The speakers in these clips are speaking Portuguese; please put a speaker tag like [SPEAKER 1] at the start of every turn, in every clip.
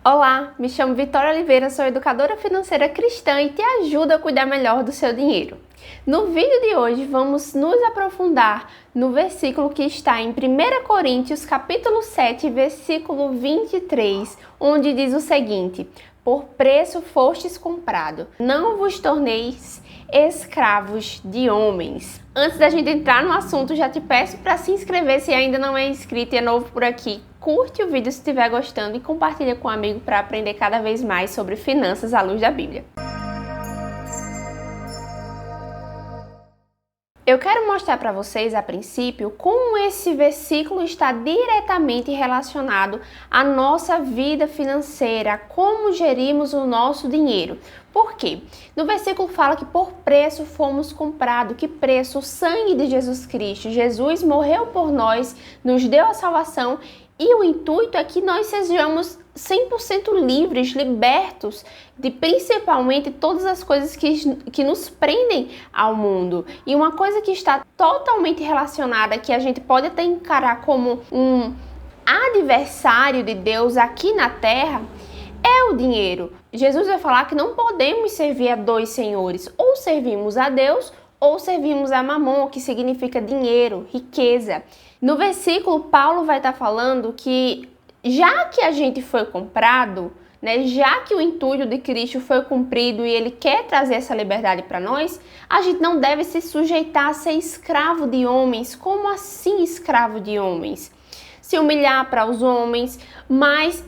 [SPEAKER 1] Olá, me chamo Vitória Oliveira, sou educadora financeira cristã e te ajudo a cuidar melhor do seu dinheiro. No vídeo de hoje vamos nos aprofundar no versículo que está em 1 Coríntios capítulo 7, versículo 23, onde diz o seguinte: por preço fostes comprado, não vos torneis escravos de homens. Antes da gente entrar no assunto, já te peço para se inscrever se ainda não é inscrito e é novo por aqui. Curte o vídeo se estiver gostando e compartilha com um amigo para aprender cada vez mais sobre finanças à luz da Bíblia. Eu quero mostrar para vocês, a princípio, como esse versículo está diretamente relacionado à nossa vida financeira, como gerimos o nosso dinheiro. Por quê? No versículo fala que por preço fomos comprados. Que preço? O sangue de Jesus Cristo. Jesus morreu por nós, nos deu a salvação e o intuito é que nós sejamos 100% livres, libertos de principalmente todas as coisas que nos prendem ao mundo. E uma coisa que está totalmente relacionada, que a gente pode até encarar como um adversário de Deus aqui na terra, é o dinheiro. Jesus vai falar que não podemos servir a dois senhores, ou servimos a Deus ou servimos a Mamon, que significa dinheiro, riqueza. No versículo, Paulo vai estar falando que já que a gente foi comprado, já que o intuito de Cristo foi cumprido e Ele quer trazer essa liberdade para nós, a gente não deve se sujeitar a ser escravo de homens. Como assim escravo de homens? Se humilhar para os homens, mas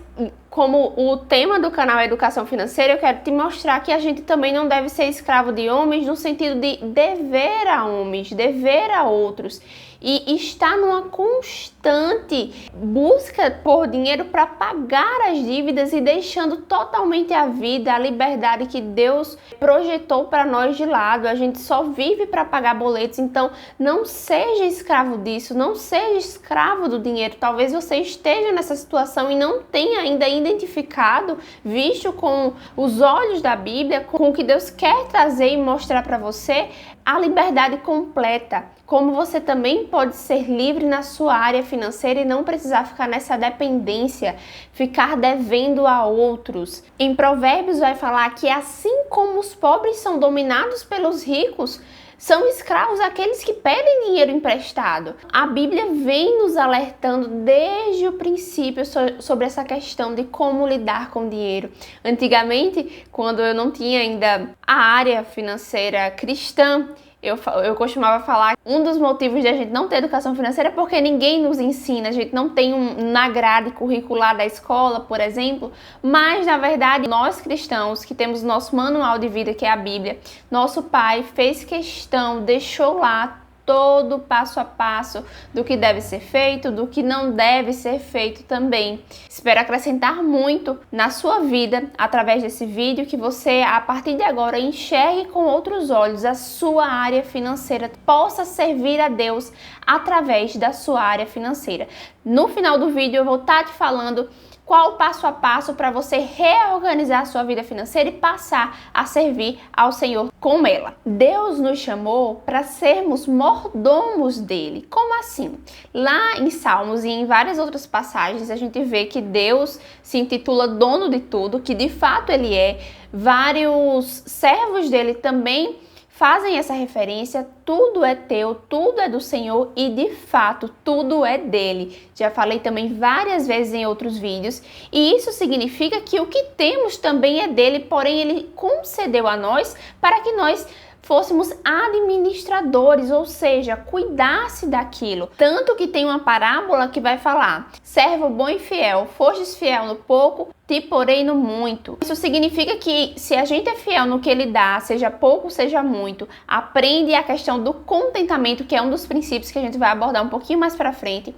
[SPEAKER 1] como o tema do canal é Educação Financeira, eu quero te mostrar que a gente também não deve ser escravo de homens no sentido de dever a homens, dever a outros. E está numa constante busca por dinheiro para pagar as dívidas e deixando totalmente a vida, a liberdade que Deus projetou para nós de lado. A gente só vive para pagar boletos, então não seja escravo disso, não seja escravo do dinheiro. Talvez você esteja nessa situação e não tenha ainda identificado, visto com os olhos da Bíblia, com o que Deus quer trazer e mostrar para você, a liberdade completa. Como você também pode ser livre na sua área financeira e não precisar ficar nessa dependência, ficar devendo a outros. Em Provérbios vai falar que assim como os pobres são dominados pelos ricos, são escravos aqueles que pedem dinheiro emprestado. A Bíblia vem nos alertando desde o princípio sobre essa questão de como lidar com dinheiro. Antigamente, quando eu não tinha ainda a área financeira cristã, eu costumava falar que um dos motivos de a gente não ter educação financeira é porque ninguém nos ensina, a gente não tem na grade curricular da escola, por exemplo, mas na verdade nós cristãos que temos nosso manual de vida, que é a Bíblia, nosso pai fez questão, deixou lá todo passo a passo do que deve ser feito, do que não deve ser feito também. Espero acrescentar muito na sua vida através desse vídeo, que você a partir de agora enxergue com outros olhos a sua área financeira, possa servir a Deus através da sua área financeira. No final do vídeo eu vou estar te falando qual o passo a passo para você reorganizar a sua vida financeira e passar a servir ao Senhor com ela. Deus nos chamou para sermos mordomos dele. Como assim? Lá em Salmos e em várias outras passagens a gente vê que Deus se intitula dono de tudo, que de fato ele é. Vários servos dele também fazem essa referência, tudo é teu, tudo é do Senhor e de fato tudo é dele. Já falei também várias vezes em outros vídeos e isso significa que o que temos também é dele, porém ele concedeu a nós para que nós fôssemos administradores, ou seja, cuidasse daquilo. Tanto que tem uma parábola que vai falar: servo bom e fiel, fostes fiel no pouco, te porei no muito. Isso significa que se a gente é fiel no que ele dá, seja pouco, seja muito, aprende a questão do contentamento, que é um dos princípios que a gente vai abordar um pouquinho mais para frente,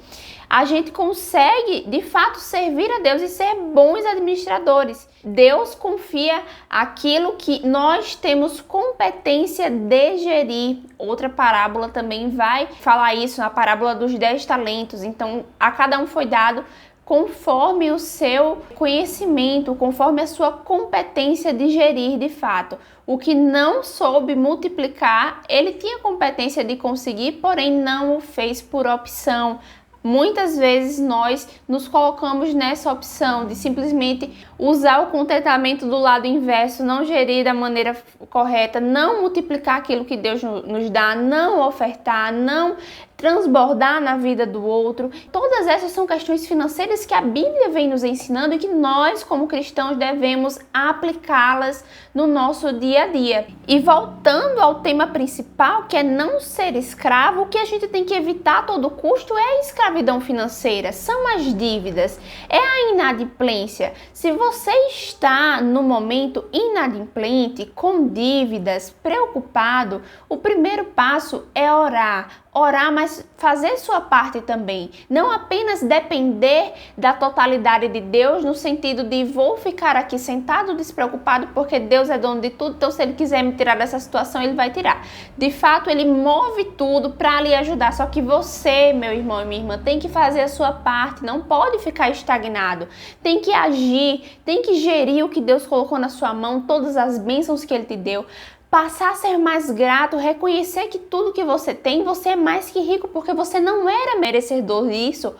[SPEAKER 1] a gente consegue de fato servir a Deus e ser bons administradores. Deus confia aquilo que nós temos competência de gerir. Outra parábola também vai falar isso, na parábola dos 10 talentos. Então, a cada um foi dado conforme o seu conhecimento, conforme a sua competência de gerir de fato. O que não soube multiplicar, ele tinha competência de conseguir, porém não o fez por opção. Muitas vezes nós nos colocamos nessa opção de simplesmente usar o contentamento do lado inverso, não gerir da maneira correta, não multiplicar aquilo que Deus nos dá, não ofertar, não transbordar na vida do outro. Todas essas são questões financeiras que a Bíblia vem nos ensinando e que nós, como cristãos, devemos aplicá-las no nosso dia a dia. E voltando ao tema principal, que é não ser escravo, o que a gente tem que evitar a todo custo é a escravidão financeira, são as dívidas, é a inadimplência. Se você está no momento inadimplente, com dívidas, preocupado, o primeiro passo é orar, mas fazer sua parte também. Não apenas depender da totalidade de Deus, no sentido de vou ficar aqui sentado despreocupado porque Deus é dono de tudo, então se Ele quiser me tirar dessa situação, Ele vai tirar. De fato, Ele move tudo para lhe ajudar, só que você, meu irmão e minha irmã, tem que fazer a sua parte, não pode ficar estagnado, tem que agir, tem que gerir o que Deus colocou na sua mão, todas as bênçãos que Ele te deu. Passar a ser mais grato, reconhecer que tudo que você tem, você é mais que rico, porque você não era merecedor disso.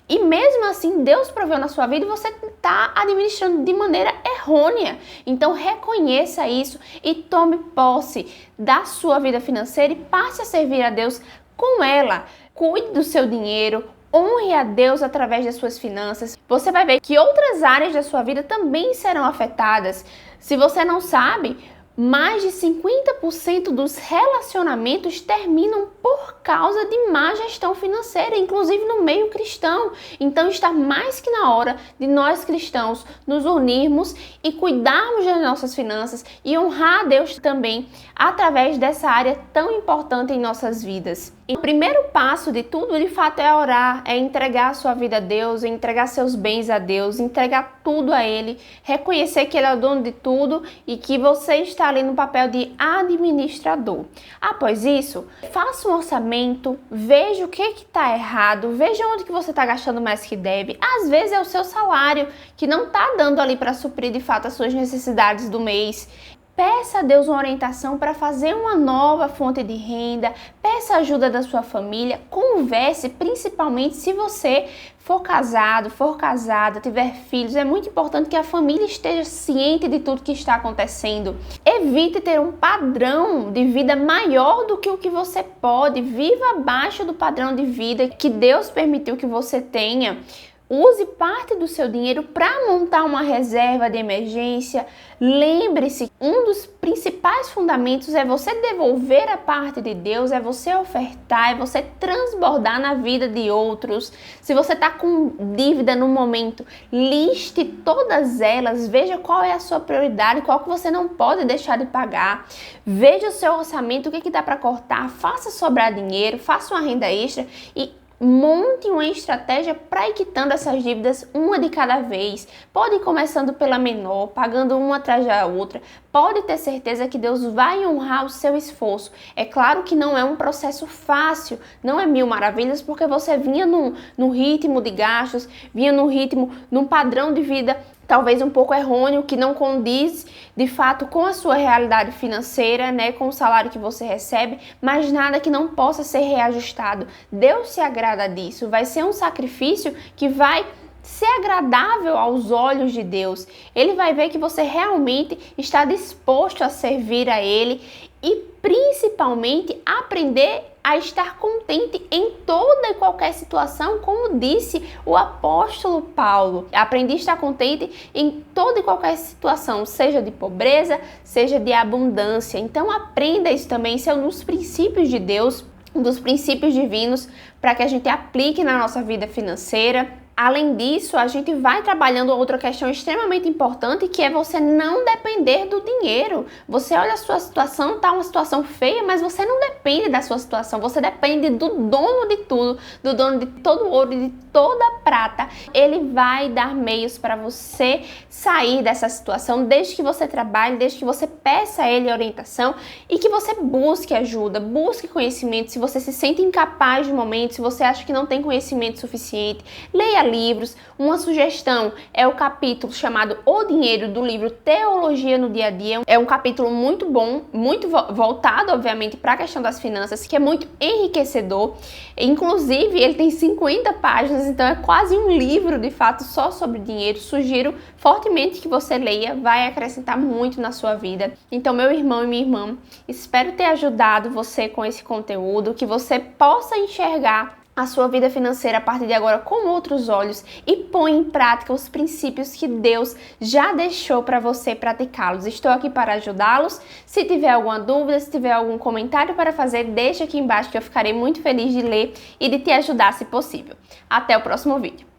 [SPEAKER 1] E mesmo assim, Deus proveu na sua vida e você está administrando de maneira errônea. Então, reconheça isso e tome posse da sua vida financeira e passe a servir a Deus com ela. Cuide do seu dinheiro, honre a Deus através das suas finanças. Você vai ver que outras áreas da sua vida também serão afetadas. Se você não sabe, mais de 50% dos relacionamentos terminam por causa de má gestão financeira, inclusive no meio cristão. Então está mais que na hora de nós cristãos nos unirmos e cuidarmos das nossas finanças e honrar a Deus também através dessa área tão importante em nossas vidas. E o primeiro passo de tudo, de fato, é orar, é entregar a sua vida a Deus, é entregar seus bens a Deus, entregar tudo a Ele, reconhecer que Ele é o dono de tudo e que você está ali no papel de administrador. Após isso, faça um orçamento, veja o que está errado, veja onde que você está gastando mais que deve. Às vezes é o seu salário que não está dando ali para suprir de fato as suas necessidades do mês. Peça a Deus uma orientação para fazer uma nova fonte de renda, peça ajuda da sua família, converse, principalmente se você for casado, for casada, tiver filhos, é muito importante que a família esteja ciente de tudo que está acontecendo. Evite ter um padrão de vida maior do que o que você pode, viva abaixo do padrão de vida que Deus permitiu que você tenha. Use parte do seu dinheiro para montar uma reserva de emergência. Lembre-se, um dos principais fundamentos é você devolver a parte de Deus, é você ofertar, é você transbordar na vida de outros. Se você está com dívida no momento, liste todas elas, veja qual é a sua prioridade, qual que você não pode deixar de pagar. Veja o seu orçamento, o que dá para cortar, faça sobrar dinheiro, faça uma renda extra e monte uma estratégia para ir quitando essas dívidas uma de cada vez. Pode ir começando pela menor, pagando uma atrás da outra. Pode ter certeza que Deus vai honrar o seu esforço. É claro que não é um processo fácil, não é mil maravilhas, porque você vinha num ritmo de gastos, vinha num padrão de vida talvez um pouco errôneo, que não condiz de fato com a sua realidade financeira, né, com o salário que você recebe, mas nada que não possa ser reajustado. Deus se agrada disso, vai ser um sacrifício que vai ser agradável aos olhos de Deus. Ele vai ver que você realmente está disposto a servir a Ele e principalmente aprender a estar contente em toda e qualquer situação, como disse o apóstolo Paulo. Aprendi a estar contente em toda e qualquer situação, seja de pobreza, seja de abundância. Então aprenda isso também, isso é um dos princípios de Deus, um dos princípios divinos para que a gente aplique na nossa vida financeira. Além disso, a gente vai trabalhando outra questão extremamente importante, que é você não depender do dinheiro. Você olha a sua situação, tá uma situação feia, mas você não depende da sua situação, você depende do dono de tudo, do dono de todo o ouro e de toda a prata. Ele vai dar meios para você sair dessa situação, desde que você trabalhe, desde que você peça a Ele orientação e que você busque ajuda, busque conhecimento. Se você se sente incapaz de momento, se você acha que não tem conhecimento suficiente, leia livros. Uma sugestão é o capítulo chamado O Dinheiro, do livro Teologia no Dia a Dia. É um capítulo muito bom, muito voltado, obviamente, para a questão das finanças, que é muito enriquecedor. Inclusive, ele tem 50 páginas, então é quase um livro, de fato, só sobre dinheiro. Sugiro fortemente que você leia, vai acrescentar muito na sua vida. Então, meu irmão e minha irmã, espero ter ajudado você com esse conteúdo, que você possa enxergar a sua vida financeira a partir de agora com outros olhos e põe em prática os princípios que Deus já deixou para você praticá-los. Estou aqui para ajudá-los. Se tiver alguma dúvida, se tiver algum comentário para fazer, deixa aqui embaixo que eu ficarei muito feliz de ler e de te ajudar se possível. Até o próximo vídeo.